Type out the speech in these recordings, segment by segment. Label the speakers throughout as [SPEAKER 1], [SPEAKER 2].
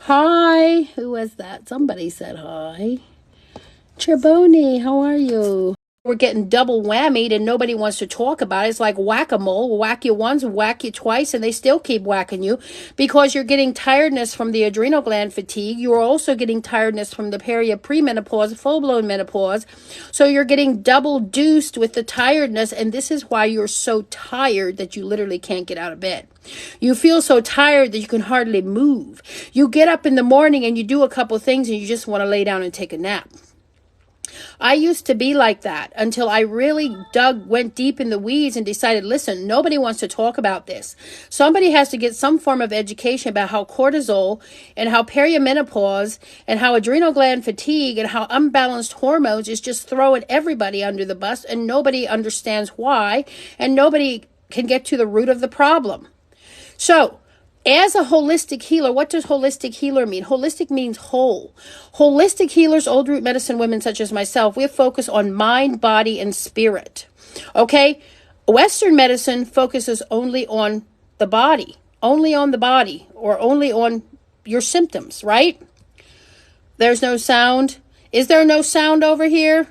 [SPEAKER 1] Hi, who was that? Somebody said hi. Treboni, how are you? We're getting double whammied and nobody wants to talk about it. It's like whack-a-mole. Whack you once, whack you twice, and they still keep whacking you because you're getting tiredness from the adrenal gland fatigue. You're also getting tiredness from the period premenopause, full-blown menopause. So you're getting double deuced with the tiredness, and this is why you're so tired that you literally can't get out of bed. You feel so tired that you can hardly move. You get up in the morning and you do a couple things and you just want to lay down and take a nap. I used to be like that until I really went deep in the weeds and decided, listen, nobody wants to talk about this. Somebody has to get some form of education about how cortisol and how perimenopause and how adrenal gland fatigue and how unbalanced hormones is just throwing everybody under the bus, and nobody understands why, and nobody can get to the root of the problem. So, as a holistic healer, what does holistic healer mean? Holistic means whole. Holistic healers, old root medicine women such as myself, we focus on mind, body, and spirit. Okay? Western medicine focuses only on the body, or only on your symptoms, right? There's no sound. Is there no sound over here?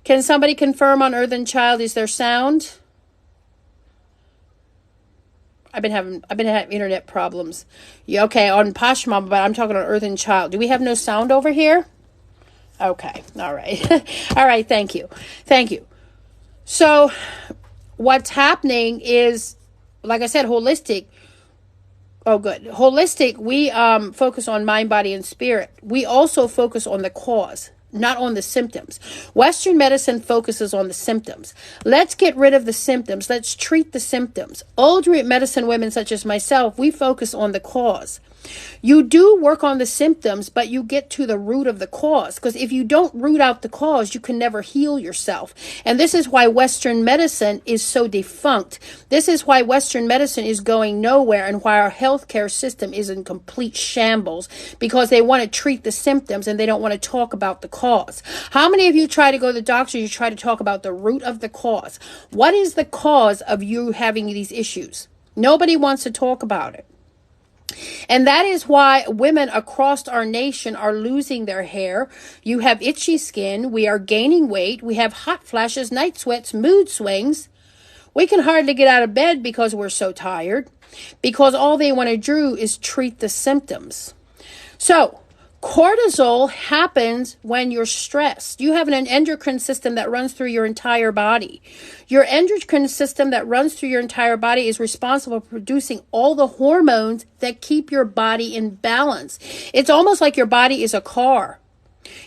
[SPEAKER 1] Can somebody confirm on Earth and Child, is there sound? I've been having internet problems. Yeah, okay, on Poshmom, but I'm talking on Earth and Child. Do we have no sound over here? Okay, all right. All right, thank you. Thank you. So what's happening is, like I said, holistic. Oh, good. Holistic, we focus on mind, body, and spirit. We also focus on the cause, not on the symptoms. Western medicine focuses on the symptoms. Let's get rid of the symptoms. Let's treat the symptoms. Old root medicine women such as myself, we focus on the cause. You do work on the symptoms, but you get to the root of the cause. Because if you don't root out the cause, you can never heal yourself. And this is why Western medicine is so defunct. This is why Western medicine is going nowhere, and why our healthcare system is in complete shambles, because they want to treat the symptoms and they don't want to talk about the cause. How many of you try to go to the doctor, you try to talk about the root of the cause? What is the cause of you having these issues? Nobody wants to talk about it. And that is why women across our nation are losing their hair. You have itchy skin. We are gaining weight. We have hot flashes, night sweats, mood swings. We can hardly get out of bed because we're so tired, because all they want to do is treat the symptoms. So cortisol happens when you're stressed. You have an endocrine system that runs through your entire body. Your endocrine system that runs through your entire body is responsible for producing all the hormones that keep your body in balance. It's almost like your body is a car.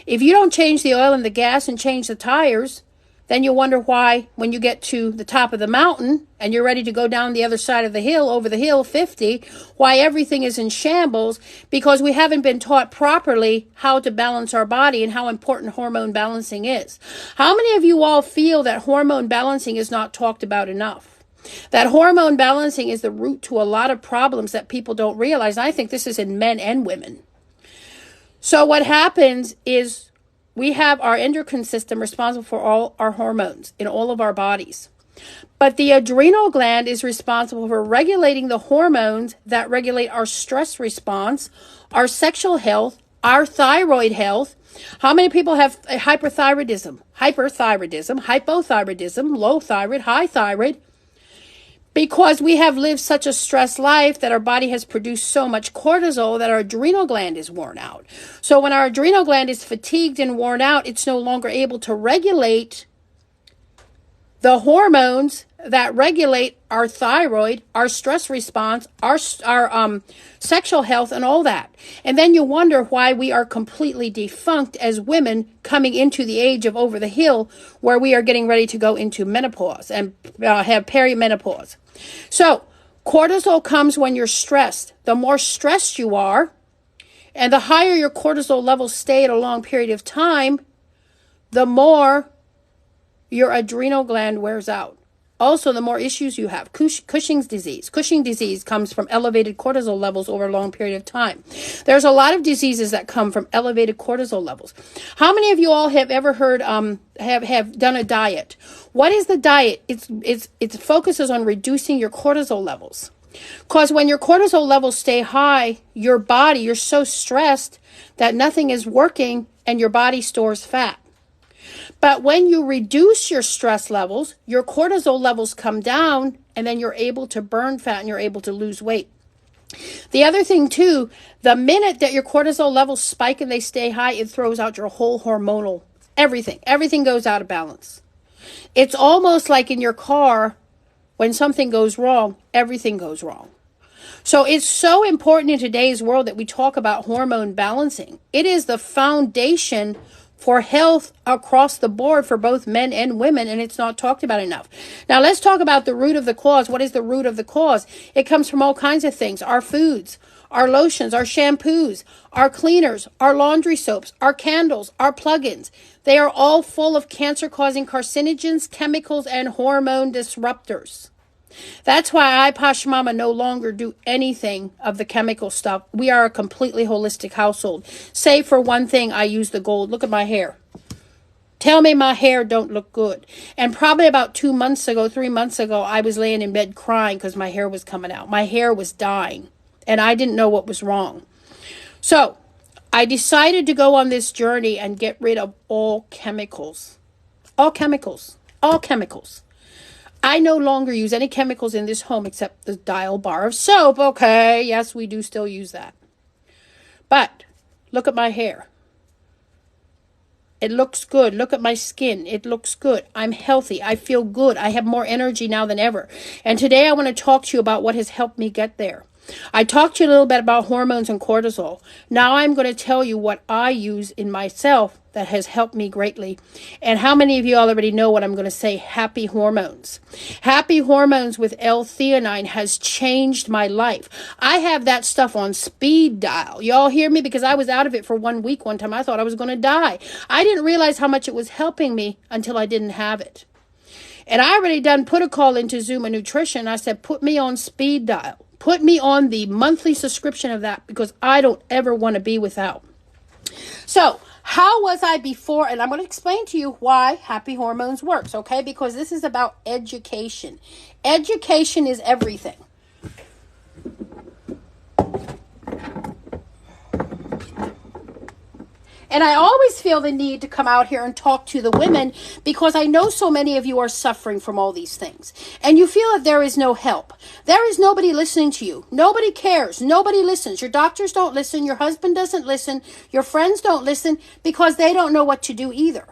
[SPEAKER 1] If you don't change the oil and the gas and change the tires, then you wonder why when you get to the top of the mountain and you're ready to go down the other side of the hill, over the hill 50, why everything is in shambles, because we haven't been taught properly how to balance our body and how important hormone balancing is. How many of you all feel that hormone balancing is not talked about enough? That hormone balancing is the root to a lot of problems that people don't realize. I think this is in men and women. So what happens is, we have our endocrine system responsible for all our hormones in all of our bodies. But the adrenal gland is responsible for regulating the hormones that regulate our stress response, our sexual health, our thyroid health. How many people have hyperthyroidism, hypothyroidism, low thyroid, high thyroid? Because we have lived such a stressed life that our body has produced so much cortisol that our adrenal gland is worn out. So when our adrenal gland is fatigued and worn out, it's no longer able to regulate the hormones that regulate our thyroid, our stress response, our sexual health, and all that. And then you wonder why we are completely defunct as women coming into the age of over the hill, where we are getting ready to go into menopause and have perimenopause. So cortisol comes when you're stressed. The more stressed you are, and the higher your cortisol levels stay at a long period of time, the more your adrenal gland wears out. Also, the more issues you have. Cushing's disease. Cushing disease comes from elevated cortisol levels over a long period of time. There's a lot of diseases that come from elevated cortisol levels. How many of you all have ever heard, have done a diet? What is the diet? It focuses on reducing your cortisol levels. Because when your cortisol levels stay high, your body, you're so stressed that nothing is working and your body stores fat. But when you reduce your stress levels, your cortisol levels come down, and then you're able to burn fat and you're able to lose weight. The other thing too, the minute that your cortisol levels spike and they stay high, it throws out your whole hormonal, everything. Everything goes out of balance. It's almost like in your car, when something goes wrong, everything goes wrong. So it's so important in today's world that we talk about hormone balancing. It is the foundation for health across the board for both men and women, and it's not talked about enough. Now let's talk about the root of the cause. What is the root of the cause? It comes from all kinds of things. Our foods, our lotions, our shampoos, our cleaners, our laundry soaps, our candles, our plug-ins. They are all full of cancer-causing carcinogens, chemicals, and hormone disruptors. That's why I, Posh Mama, no longer do anything of the chemical stuff. We are a completely holistic household. Save for one thing, I use the gold. Look at my hair. Tell me my hair don't look good. And probably about 3 months ago, I was laying in bed crying because my hair was coming out. My hair was dying, and I didn't know what was wrong. So I decided to go on this journey and get rid of all chemicals. All chemicals. All chemicals. I no longer use any chemicals in this home except the Dial bar of soap. Okay, yes, we do still use that. But look at my hair. It looks good. Look at my skin. It looks good. I'm healthy. I feel good. I have more energy now than ever. And today I want to talk to you about what has helped me get there. I talked to you a little bit about hormones and cortisol. Now I'm going to tell you what I use in myself that has helped me greatly. And how many of you already know what I'm going to say? Happy Hormones. Happy Hormones with L-theanine has changed my life. I have that stuff on speed dial. Y'all hear me? Because I was out of it for 1 week one time. I thought I was going to die. I didn't realize how much it was helping me until I didn't have it. And I already put a call into Zuma Nutrition. I said, put me on speed dial. Put me on the monthly subscription of that because I don't ever want to be without. So, how was I before? And I'm going to explain to you why Happy Hormones works, okay? Because this is about education. Education is everything. And I always feel the need to come out here and talk to the women because I know so many of you are suffering from all these things. And you feel that there is no help. There is nobody listening to you. Nobody cares. Nobody listens. Your doctors don't listen. Your husband doesn't listen. Your friends don't listen because they don't know what to do either.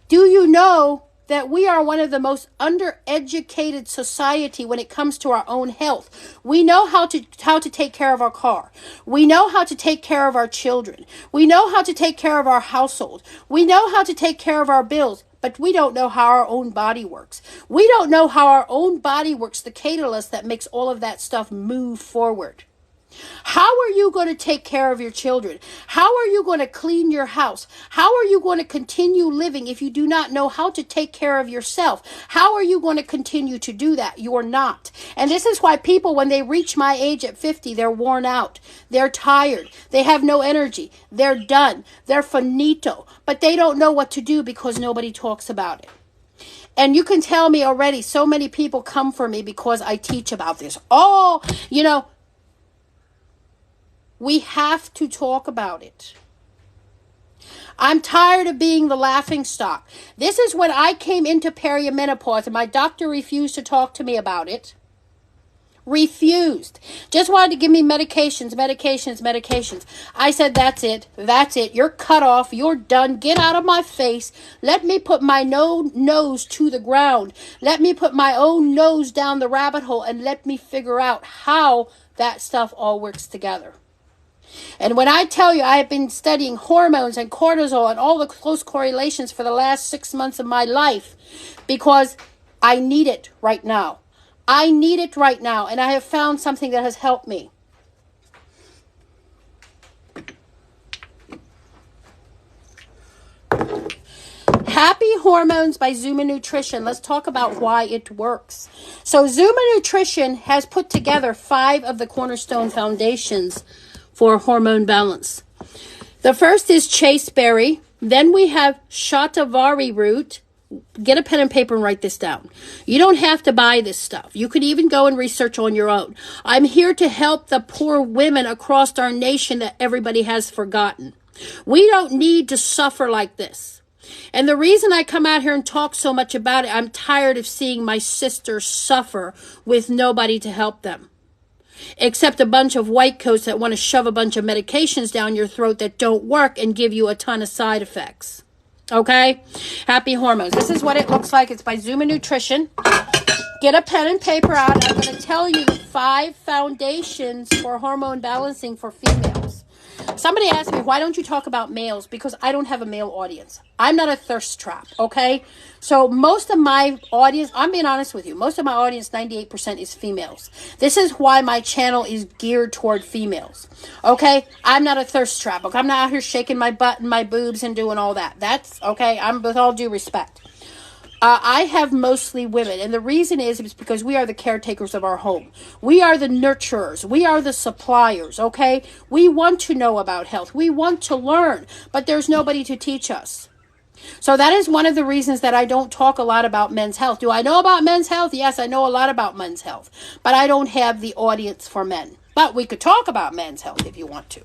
[SPEAKER 1] Do you know that we are one of the most undereducated society when it comes to our own health? We know how to take care of our car. We know how to take care of our children. We know how to take care of our household. We know how to take care of our bills, but we don't know how our own body works. We don't know how our own body works, the catalyst that makes all of that stuff move forward. How are you going to take care of your children? How are you going to clean your house? How are you going to continue living if you do not know how to take care of yourself? How are you going to continue to do that? You're not. And this is why people, when they reach my age at 50, they're worn out. They're tired. They have no energy. They're done. They're finito. But they don't know what to do because nobody talks about it. And you can tell me already, so many people come for me because I teach about this. Oh, we have to talk about it. I'm tired of being the laughing stock. This is when I came into perimenopause and my doctor refused to talk to me about it. Refused. Just wanted to give me medications. I said, that's it. You're cut off. You're done. Get out of my face. Let me put my nose to the ground. Let me put my own nose down the rabbit hole and let me figure out how that stuff all works together. And when I tell you I have been studying hormones and cortisol and all the close correlations for the last 6 months of my life because I need it right now. I need it right now, and I have found something that has helped me. Happy Hormones by Zuma Nutrition. Let's talk about why it works. So Zuma Nutrition has put together 5 of the cornerstone foundations for hormone balance. The first is chasteberry. Then we have shatavari root. Get a pen and paper and write this down. You don't have to buy this stuff. You could even go and research on your own. I'm here to help the poor women across our nation that everybody has forgotten. We don't need to suffer like this. And the reason I come out here and talk so much about it, I'm tired of seeing my sisters suffer with nobody to help them. Except a bunch of white coats that want to shove a bunch of medications down your throat that don't work and give you a ton of side effects. Okay? Happy Hormones. This is what it looks like. It's by Zuma Nutrition. Get a pen and paper out. I'm going to tell you 5 foundations for hormone balancing for females. Somebody asked me, why don't you talk about males? Because I don't have a male audience. I'm not a thirst trap, okay? So most of my audience, I'm being honest with you, most of my audience, 98% is females. This is why my channel is geared toward females, okay? I'm not a thirst trap, okay? I'm not out here shaking my butt and my boobs and doing all that. That's, okay, I'm with all due respect. I have mostly women, and the reason is because we are the caretakers of our home. We are the nurturers. We are the suppliers, okay? We want to know about health. We want to learn, but there's nobody to teach us. So that is one of the reasons that I don't talk a lot about men's health. Do I know about men's health? Yes, I know a lot about men's health, but I don't have the audience for men. But we could talk about men's health if you want to.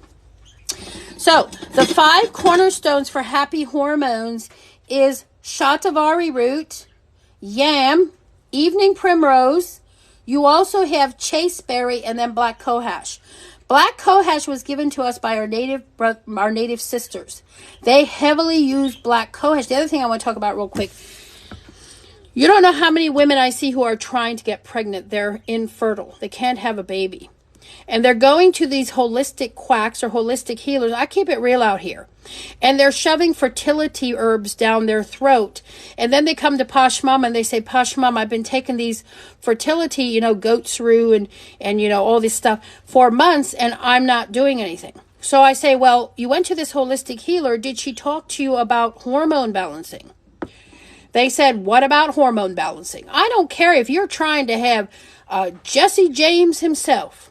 [SPEAKER 1] So the 5 cornerstones for happy hormones is shatavari root, yam, evening primrose. You also have chasteberry and then black cohosh. Black cohosh was given to us by our native sisters. They heavily use black cohosh. The other thing I want to talk about real quick. You don't know how many women I see who are trying to get pregnant. They're infertile. They can't have a baby. And they're going to these holistic quacks or holistic healers. I keep it real out here. And they're shoving fertility herbs down their throat. And then they come to Posh Mama and they say, Posh Mama, I've been taking these fertility, goat's rue and all this stuff for months and I'm not doing anything. So I say, well, you went to this holistic healer. Did she talk to you about hormone balancing? They said, what about hormone balancing? I don't care if you're trying to have Jesse James himself.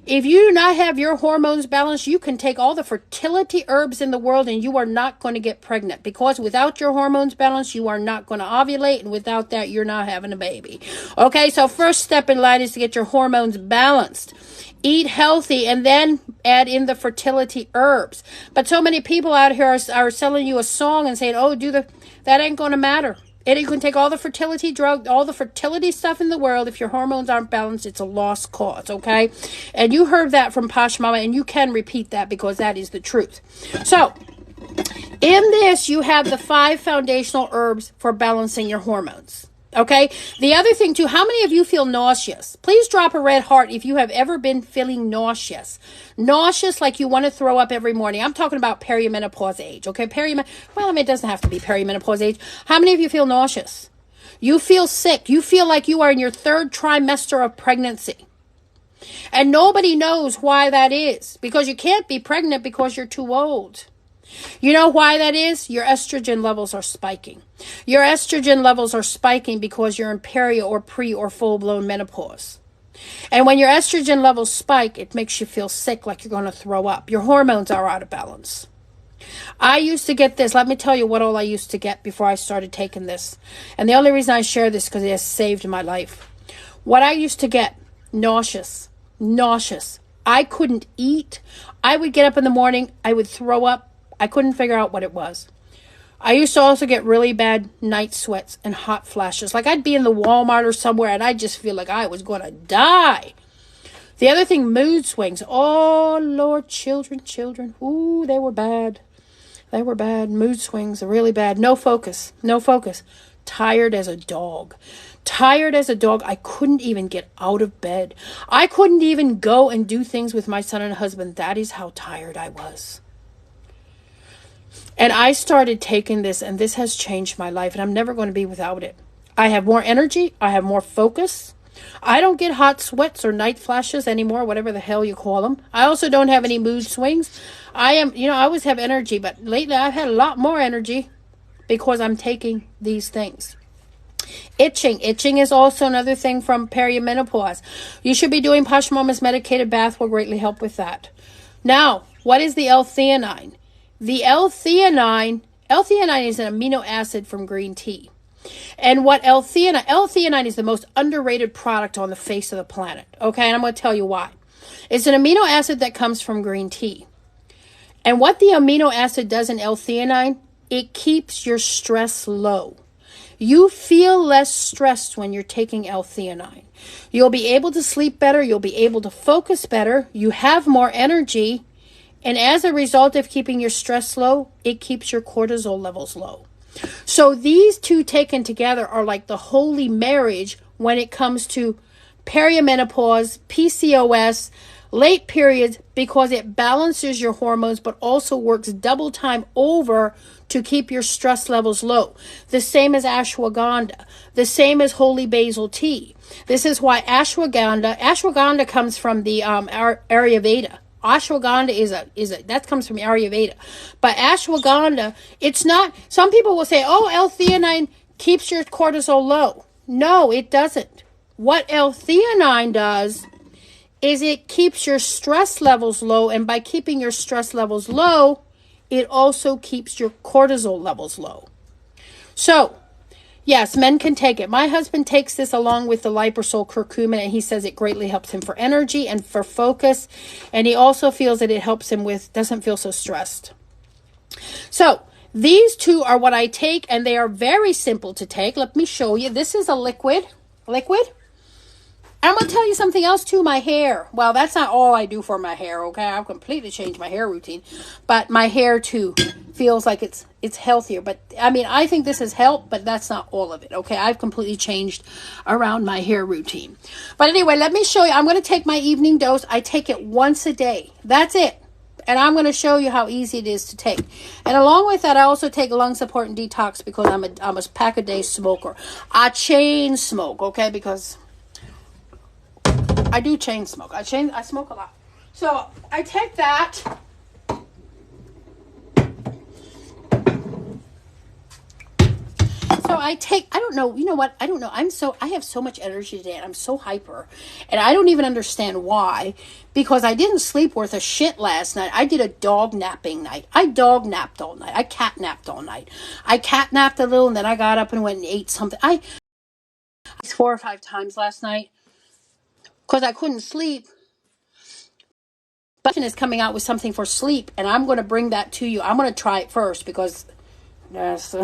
[SPEAKER 1] If you do not have your hormones balanced, you can take all the fertility herbs in the world and you are not going to get pregnant. Because without your hormones balanced, you are not going to ovulate. And without that, you're not having a baby. Okay, so first step in line is to get your hormones balanced. Eat healthy and then add in the fertility herbs. But so many people out here are selling you a song and saying, oh, that ain't going to matter. And you can take all the fertility drug, all the fertility stuff in the world. If your hormones aren't balanced, it's a lost cause, okay? And you heard that from Posh Mama, and you can repeat that because that is the truth. So, in this, you have the 5 foundational herbs for balancing your hormones, okay? The other thing, too, how many of you feel nauseous? Please drop a red heart if you have ever been feeling nauseous. Nauseous like you want to throw up every morning. I'm talking about perimenopause age, okay? It doesn't have to be perimenopause age. How many of you feel nauseous? You feel sick. You feel like you are in your 3rd trimester of pregnancy. And nobody knows why that is. Because you can't be pregnant because you're too old. You know why that is? Your estrogen levels are spiking. Your estrogen levels are spiking because you're in peri or pre or full-blown menopause. And when your estrogen levels spike, it makes you feel sick, like you're going to throw up. Your hormones are out of balance. I used to get this. Let me tell you what all I used to get before I started taking this. And the only reason I share this is because it has saved my life. What I used to get, nauseous. I couldn't eat. I would get up in the morning. I would throw up. I couldn't figure out what it was. I used to also get really bad night sweats and hot flashes. Like I'd be in the Walmart or somewhere and I'd just feel like I was going to die. The other thing, mood swings. Oh, Lord, children. Ooh, they were bad. Mood swings are really bad. No focus. Tired as a dog. I couldn't even get out of bed. I couldn't even go and do things with my son and husband. That is how tired I was. And I started taking this, and this has changed my life, and I'm never going to be without it. I have more energy. I have more focus. I don't get hot sweats or night flashes anymore, whatever the hell you call them. I also don't have any mood swings. I always have energy, but lately I've had a lot more energy because I'm taking these things. Itching is also another thing from perimenopause. You should be doing Posh Mama's medicated bath will greatly help with that. Now, what is the L-theanine? The L-theanine is an amino acid from green tea. And what L-theanine is the most underrated product on the face of the planet. Okay, and I'm going to tell you why. It's an amino acid that comes from green tea. And what the amino acid does in L-theanine, it keeps your stress low. You feel less stressed when you're taking L-theanine. You'll be able to sleep better. You'll be able to focus better. You have more energy. And as a result of keeping your stress low, it keeps your cortisol levels low. So these two taken together are like the holy marriage when it comes to perimenopause, PCOS, late periods, because it balances your hormones but also works double time over to keep your stress levels low. The same as ashwagandha, the same as holy basil tea. This is why ashwagandha comes from the Ayurveda. Ashwagandha that comes from Ayurveda. But ashwagandha, it's not, some people will say, oh, L-theanine keeps your cortisol low. No, it doesn't. What L-theanine does is it keeps your stress levels low, and by keeping your stress levels low, it also keeps your cortisol levels low. So, yes, men can take it. My husband takes this along with the Liposol curcumin, and he says it greatly helps him for energy and for focus, and he also feels that it helps him doesn't feel so stressed. So, these two are what I take, and they are very simple to take. Let me show you. This is a liquid. I'm going to tell you something else too, my hair. Well, that's not all I do for my hair, okay? I've completely changed my hair routine. But my hair too feels like it's healthier. But, I mean, I think this has helped, but that's not all of it, okay? I've completely changed around my hair routine. But anyway, let me show you. I'm going to take my evening dose. I take it once a day. That's it. And I'm going to show you how easy it is to take. And along with that, I also take lung support and detox because I'm a pack-a-day smoker. I chain smoke, okay? Because I do chain smoke. I smoke a lot. So I take that. So I don't know, you know what? I don't know. I have so much energy today and I'm so hyper. And I don't even understand why. Because I didn't sleep worth a shit last night. I did a dog napping night. I dog napped all night. I cat napped all night. I cat napped a little and then I got up and went and ate something. I 4 or 5 times last night because I couldn't sleep. But is coming out with something for sleep, and I'm going to bring that to you. I'm going to try it first because yes,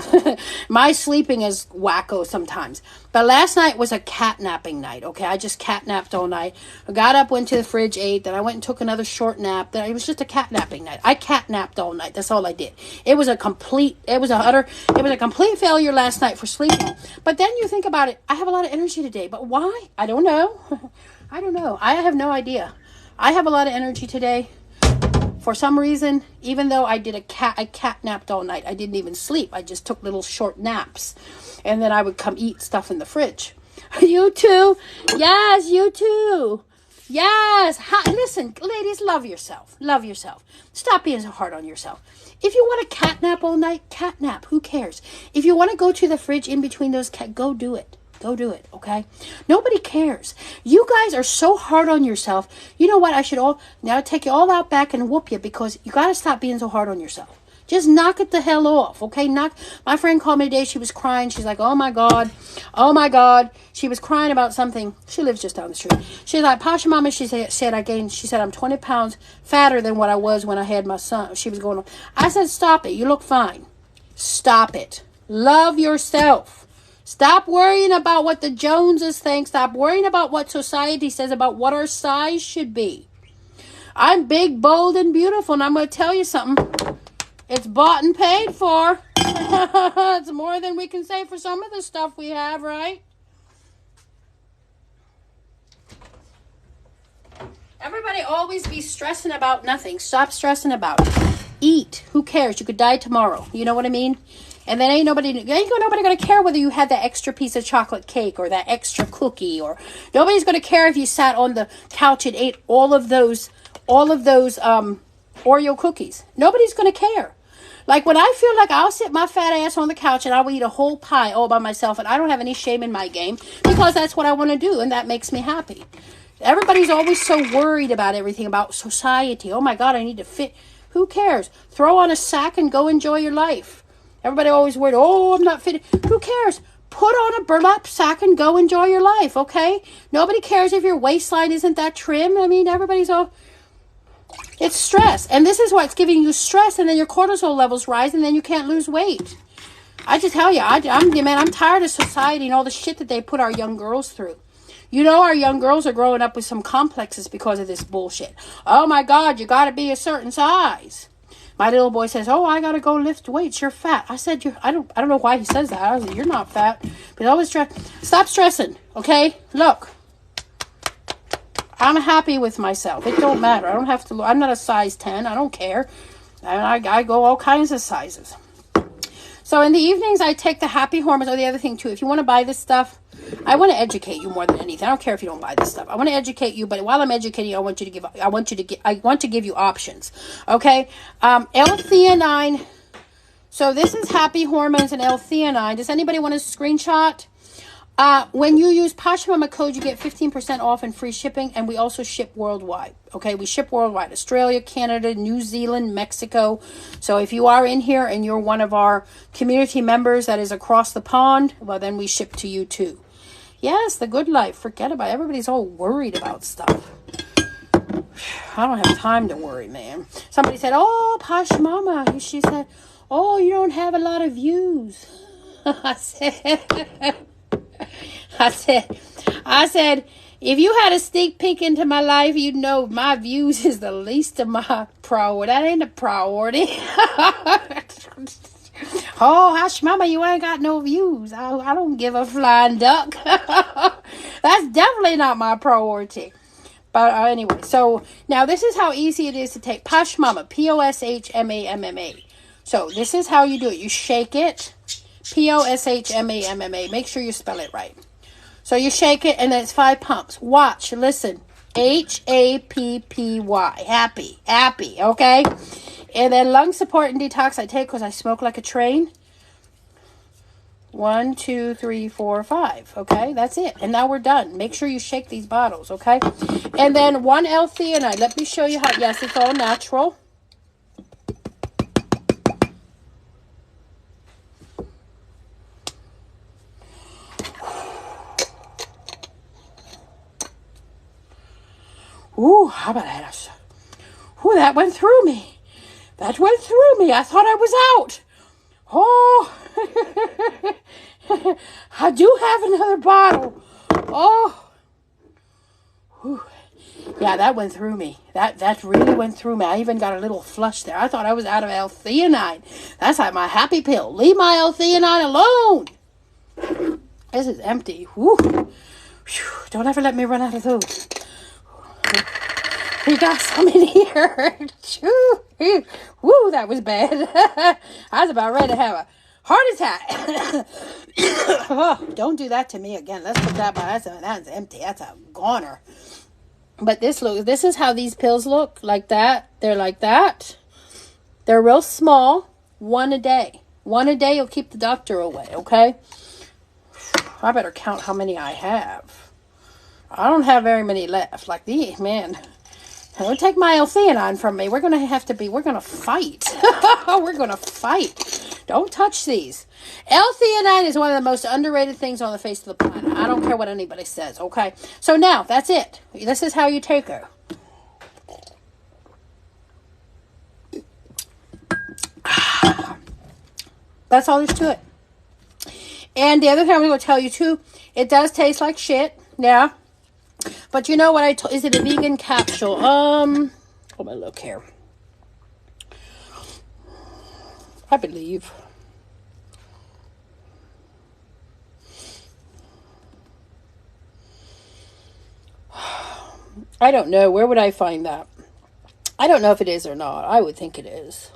[SPEAKER 1] my sleeping is wacko sometimes. But last night was a cat napping night, okay? I just cat napped all night. I got up, went to the fridge, ate, then I went and took another short nap. Then it was just a cat napping night. I cat napped all night. That's all I did. It was a complete failure last night for sleeping. But then you think about it, I have a lot of energy today. But why? I don't know. I don't know. I have no idea. I have a lot of energy today. For some reason, even though I cat napped all night. I didn't even sleep. I just took little short naps. And then I would come eat stuff in the fridge. You too? Yes, you too. Yes. Listen, ladies, love yourself. Love yourself. Stop being so hard on yourself. If you want to cat nap all night, cat nap. Who cares? If you want to go to the fridge in between those go do it. Go do it, okay? Nobody cares. You guys are so hard on yourself. You know what? I should now take you all out back and whoop you because you got to stop being so hard on yourself. Just knock it the hell off, okay? My friend called me today. She was crying. She's like, oh, my God. Oh, my God. She was crying about something. She lives just down the street. She's like, Pasha Mama, she said I'm 20 pounds fatter than what I was when I had my son. She was going on. I said, stop it. You look fine. Stop it. Love yourself. Stop worrying about what the Joneses think. Stop worrying about what society says about what our size should be. I'm big, bold, and beautiful, and I'm going to tell you something. It's bought and paid for. It's more than we can say for some of the stuff we have, right? Everybody always be stressing about nothing. Stop stressing about it. Eat. Who cares? You could die tomorrow. You know what I mean? And then ain't nobody going to care whether you had that extra piece of chocolate cake or that extra cookie, or nobody's going to care if you sat on the couch and ate all of those Oreo cookies. Nobody's going to care. Like when I feel like I'll sit my fat ass on the couch and I will eat a whole pie all by myself, and I don't have any shame in my game because that's what I want to do, and that makes me happy. Everybody's always so worried about everything, about society. Oh my God, I need to fit. Who cares? Throw on a sack and go enjoy your life. Everybody always worried, oh, I'm not fit. Who cares? put on a burlap sack and go enjoy your life, okay? Nobody cares if your waistline isn't that trim. I mean, everybody's all... It's stress. And this is what's giving you stress, and then your cortisol levels rise, and then you can't lose weight. I just tell you, I'm tired of society and all the shit that they put our young girls through. You know, our young girls are growing up with some complexes because of this bullshit. Oh my God, you got to be a certain size. My little boy says, "Oh, I got to go lift weights. You're fat." I said, I don't know why he says that. I said, "You're not fat." But always stop stressing, okay? Look, I'm happy with myself. It don't matter. I don't have to. I'm not a size 10. I don't care. I go all kinds of sizes. So in the evenings, I take the happy hormones. Oh, the other thing too, if you want to buy this stuff, I want to educate you more than anything. I don't care if you don't buy this stuff. I want to educate you, but while I'm educating you, I want to give you options. Okay, L-theanine. So this is happy hormones and L-theanine. Does anybody want a screenshot? When you use Posh Mama code, you get 15% off and free shipping, and we also ship worldwide. Okay, we ship worldwide. Australia, Canada, New Zealand, Mexico. So if you are in here and you're one of our community members that is across the pond, well, then we ship to you too. Yes, the good life. Forget about it. Everybody's all worried about stuff. I don't have time to worry, man. Somebody said, "Oh, Posh Mama." She said, "Oh, you don't have a lot of views." I said, if you had a sneak peek into my life, you'd know my views is the least of my priority. That ain't a priority. Oh, hush, Mama, you ain't got no views. I don't give a flying duck. That's definitely not my priority. But anyway, so now this is how easy it is to take Posh Mama, Poshmamma. So this is how you do it. You shake it, Poshmamma. Make sure you spell it right. So you shake it, and then it's 5 pumps. Watch, listen. Happy, happy, okay? And then lung support and detox I take because I smoke like a train. 1, 2, 3, 4, 5. Okay, that's it. And now we're done. Make sure you shake these bottles, okay? And then 1 L-theanine. Let me show you how. Yes, it's all natural. Ooh, how about that? Ooh, that went through me. That went through me. I thought I was out. Oh, I do have another bottle. Oh, whew. Yeah, that went through me. That really went through me. I even got a little flush there. I thought I was out of L-theanine. That's like my happy pill. Leave my L-theanine alone. This is empty. Whew. Whew. Don't ever let me run out of those. We got some in here. Woo, that was bad. I was about ready to have a heart attack. Oh, don't do that to me again. Let's put that by. That's empty. That's a goner. But this is how these pills look. Like that. They're like that. They're real small. 1 a day. 1 a day will keep the doctor away, okay? I better count how many I have. I don't have very many left. Like these, man. Don't take my L-theanine from me. We're going to fight. We're going to fight. Don't touch these. L-theanine is one of the most underrated things on the face of the planet. I don't care what anybody says, okay? So now, that's it. This is how you take her. That's all there's to it. And the other thing I'm going to tell you, too, it does taste like shit. Yeah. But you know what is it a vegan capsule? Let me look here. I believe. I don't know. Where would I find that? I don't know if it is or not. I would think it is.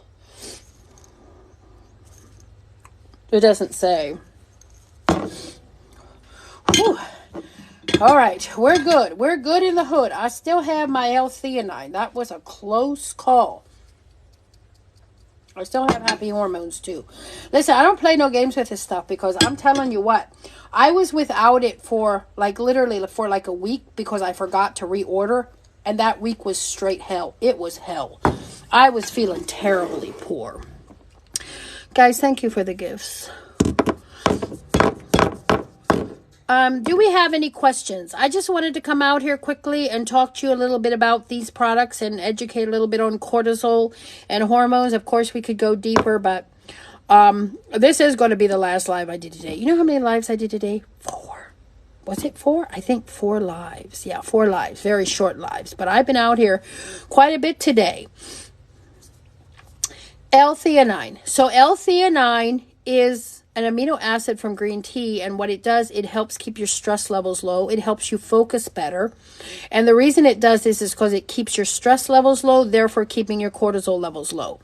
[SPEAKER 1] It doesn't say. Whew. All right, we're good. We're good in the hood. I still have my L-theanine. That was a close call. I still have happy hormones, too. Listen, I don't play no games with this stuff because I'm telling you what. I was without it for, literally for a week because I forgot to reorder. And that week was straight hell. It was hell. I was feeling terribly poor. Guys, thank you for the gifts. Do we have any questions? I just wanted to come out here quickly and talk to you a little bit about these products and educate a little bit on cortisol and hormones. Of course, we could go deeper, but this is going to be the last live I did today. You know how many lives I did today? 4. Was it 4? I think 4 lives. Yeah, 4 lives. Very short lives. But I've been out here quite a bit today. L-theanine. So L-theanine is an amino acid from green tea, and what it does, it helps keep your stress levels low. It helps you focus better. And the reason it does this is because it keeps your stress levels low, therefore keeping your cortisol levels low.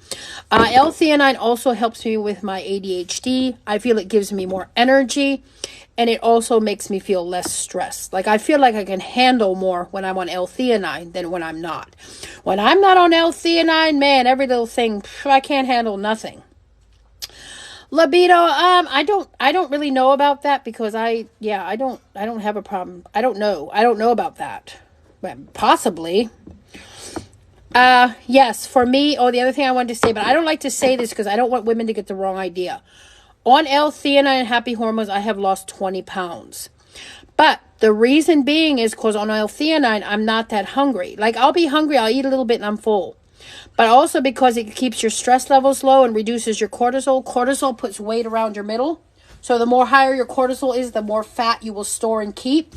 [SPEAKER 1] L-theanine also helps me with my ADHD. I feel it gives me more energy, and it also makes me feel less stressed. Like I feel like I can handle more when I'm on L-theanine than when I'm not. When I'm not on L-theanine, man, every little thing, I can't handle nothing. Libido, I don't really know about that because I don't have a problem. I don't know about that. Well, possibly. Yes, for me, the other thing I wanted to say, but I don't like to say this because I don't want women to get the wrong idea. On L-theanine and happy hormones, I have lost 20 pounds. But the reason being is because on L-theanine, I'm not that hungry. Like I'll be hungry, I'll eat a little bit and I'm full. But also because it keeps your stress levels low and reduces your cortisol. Cortisol puts weight around your middle. So the more higher your cortisol is, the more fat you will store and keep.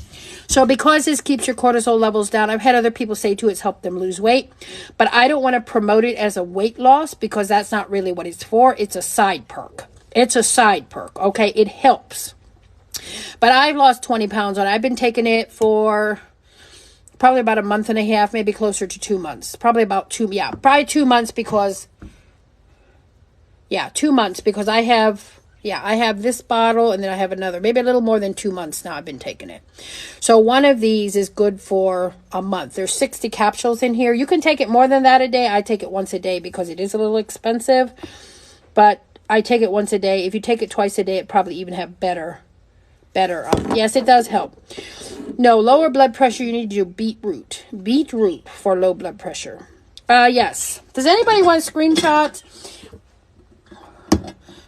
[SPEAKER 1] So because this keeps your cortisol levels down, I've had other people say too it's helped them lose weight. But I don't want to promote it as a weight loss because that's not really what it's for. It's a side perk. It's a side perk, okay? It helps. But I've lost 20 pounds on it. I've been taking it for probably about a month and a half, maybe closer to 2 months. Probably 2 months because, 2 months because I have this bottle and then I have another, maybe a little more than 2 months now I've been taking it. So one of these is good for a month. There's 60 capsules in here. You can take it more than that a day. I take it once a day because it is a little expensive, but I take it once a day. If you take it twice a day, it probably even have better. Yes, it does help. No, lower blood pressure, you need to do beetroot. Beetroot for low blood pressure. Yes. Does anybody want screenshots?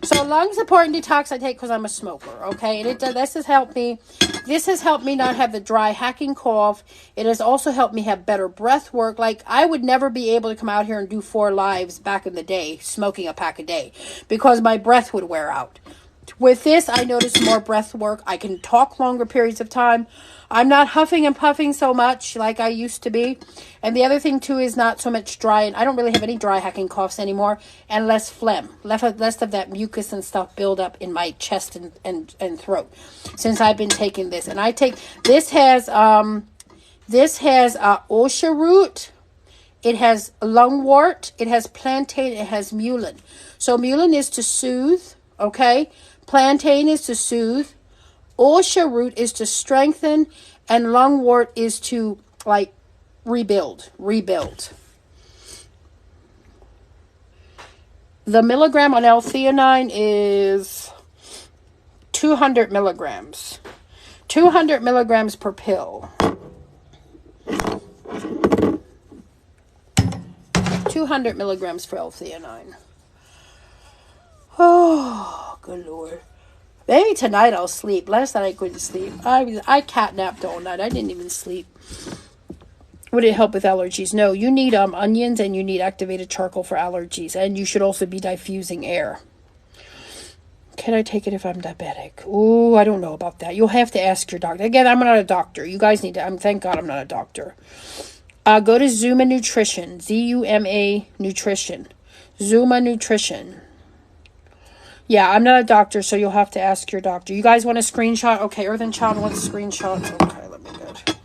[SPEAKER 1] So lung support and detox I take because I'm a smoker, okay? And this has helped me. This has helped me not have the dry hacking cough. It has also helped me have better breath work. Like I would never be able to come out here and do 4 lives back in the day, smoking a pack a day, because my breath would wear out. With this, I notice more breath work. I can talk longer periods of time. I'm not huffing and puffing so much like I used to be. And the other thing, too, is not so much dry. And I don't really have any dry hacking coughs anymore. And less phlegm. Less of that mucus and stuff build up in my chest and throat since I've been taking this. And I take... This has osha root. It has lungwort. It has plantain. It has mullein. So mullein is to soothe, okay? Plantain is to soothe. Osha root is to strengthen. And lungwort is to, like, rebuild. The milligram on L-theanine is 200 milligrams. 200 milligrams per pill. 200 milligrams for L-theanine. Oh, good Lord. Maybe tonight I'll sleep. Last night I couldn't sleep. I catnapped all night. I didn't even sleep. Would it help with allergies? No, you need onions and you need activated charcoal for allergies. And you should also be diffusing air. Can I take it if I'm diabetic? Ooh, I don't know about that. You'll have to ask your doctor. Again, I'm not a doctor. You guys need to... thank God I'm not a doctor. Go to Zuma Nutrition. Z-U-M-A Nutrition. Zuma Nutrition. Yeah, I'm not a doctor, so you'll have to ask your doctor. You guys want a screenshot? Okay, Earth and Child wants screenshots. Okay, let me get...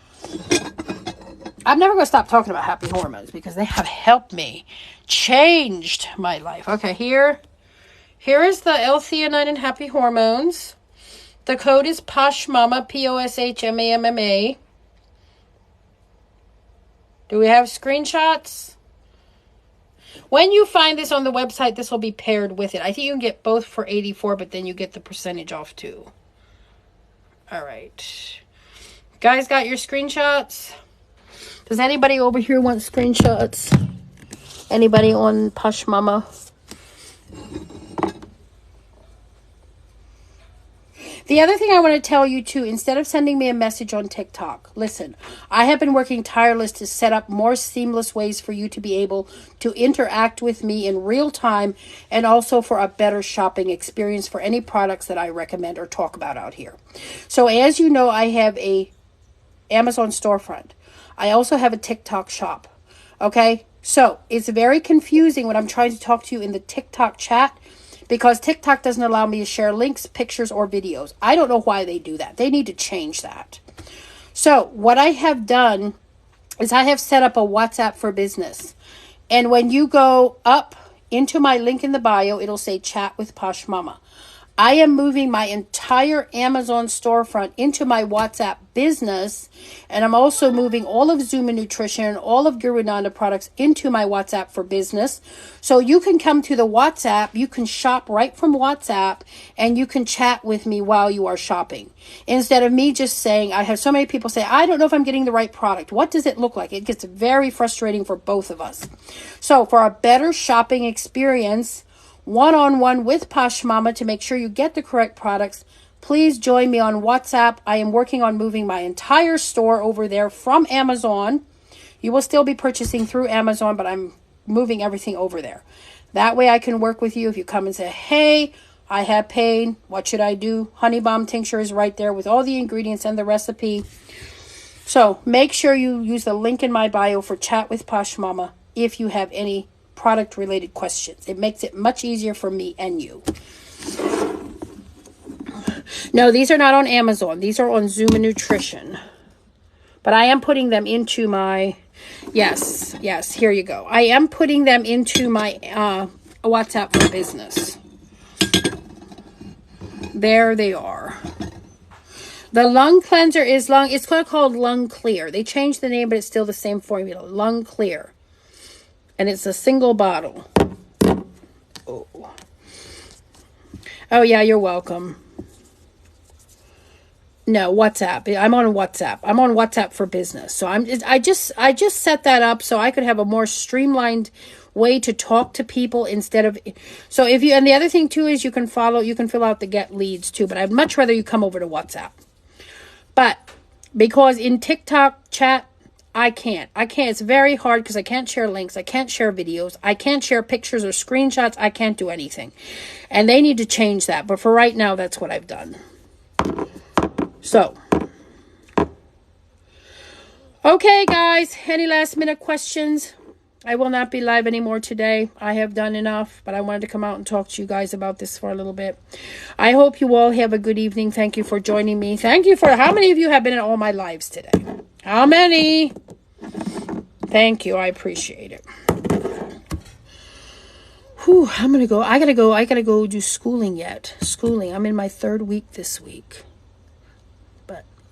[SPEAKER 1] I'm never going to stop talking about happy hormones because they have helped me. Changed my life. Okay, here is the L-theanine and happy hormones. The code is POSHMAMA, P-O-S-H-M-A-M-M-A. Do we have screenshots? When you find this on the website, this will be paired with it. I think you can get both for $84, but then you get the percentage off too. All right. Guys, got your screenshots? Does anybody over here want screenshots? Anybody on POSHMAMA? The other thing I want to tell you too, instead of sending me a message on TikTok, listen, I have been working tireless to set up more seamless ways for you to be able to interact with me in real time, and also for a better shopping experience for any products that I recommend or talk about out here. So as you know, I have a Amazon storefront. I also have a TikTok shop. Okay, so it's very confusing when I'm trying to talk to you in the TikTok chat, because TikTok doesn't allow me to share links, pictures, or videos. I don't know why they do that. They need to change that. So what I have done is I have set up a WhatsApp for Business. And when you go up into my link in the bio, it'll say Chat with Posh Mama. I am moving my entire Amazon storefront into my WhatsApp Business, and I'm also moving all of Zuma Nutrition, all of Guru Nanda products into my WhatsApp for Business. So you can come to the WhatsApp, you can shop right from WhatsApp, and you can chat with me while you are shopping. Instead of me just saying, I have so many people say, I don't know if I'm getting the right product. What does it look like? It gets very frustrating for both of us. So for a better shopping experience, one-on-one with Posh Mama, to make sure you get the correct products, please join me on WhatsApp. I am working on moving my entire store over there from Amazon. You will still be purchasing through Amazon, but I'm moving everything over there. That way I can work with you. If you come and say, hey, I have pain, what should I do? Honey Bomb Tincture is right there with all the ingredients and the recipe. So make sure you use the link in my bio for Chat with Posh Mama if you have any product related questions. It makes it much easier for me and you. No, these are not on Amazon. These are on Zuma Nutrition. But I am putting them into my, yes, here you go. I am putting them into my WhatsApp for Business. There they are. The lung cleanser is it's called Lung Clear. They changed the name, but it's still the same formula. Lung Clear. And it's a single bottle. Oh yeah, you're welcome. No, WhatsApp. I'm on WhatsApp. I'm on WhatsApp for Business. So I just set that up so I could have a more streamlined way to talk to people instead of, so if you, and the other thing too is you can fill out the get leads too, but I'd much rather you come over to WhatsApp. But because in TikTok chat, I can't. It's very hard because I can't share links. I can't share videos. I can't share pictures or screenshots. I can't do anything. And they need to change that. But for right now, that's what I've done. So. Okay, guys. Any last minute questions? I will not be live anymore today. I have done enough, but I wanted to come out and talk to you guys about this for a little bit. I hope you all have a good evening. Thank you for joining me. Thank you for, how many of you have been in all my lives today? How many? Thank you. I appreciate it. Whew, I'm going to go. I got to go do schooling yet. I'm in my 3rd week this week.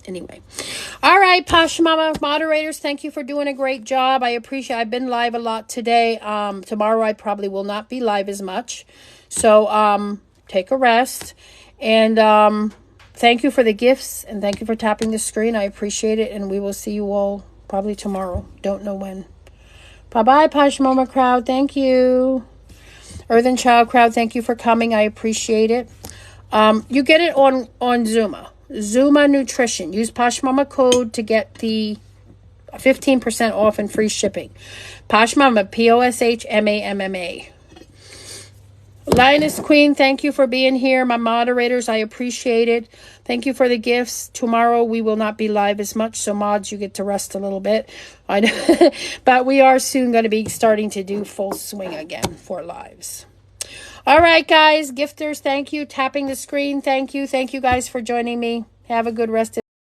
[SPEAKER 1] Anyway, all right, Posh Mama moderators, thank you for doing a great job. I appreciate. I've been live a lot today. Tomorrow I probably will not be live as much, so take a rest. And thank you for the gifts, and thank you for tapping the screen. I appreciate it, and we will see you all probably tomorrow. Don't know when. Bye bye, Posh Mama crowd. Thank you, Earthen Child crowd. Thank you for coming. I appreciate it. You get it on Zuma Nutrition. Use Posh Mama code to get the 15% off and free shipping. Posh Mama, POSHMAMMA. Lioness Queen, thank you for being here. My moderators, I appreciate it. Thank you for the gifts. Tomorrow we will not be live as much, so mods, you get to rest a little bit. I know, but we are soon going to be starting to do full swing again for lives. All right, guys, gifters, thank you. Tapping the screen, thank you. Thank you guys for joining me. Have a good rest of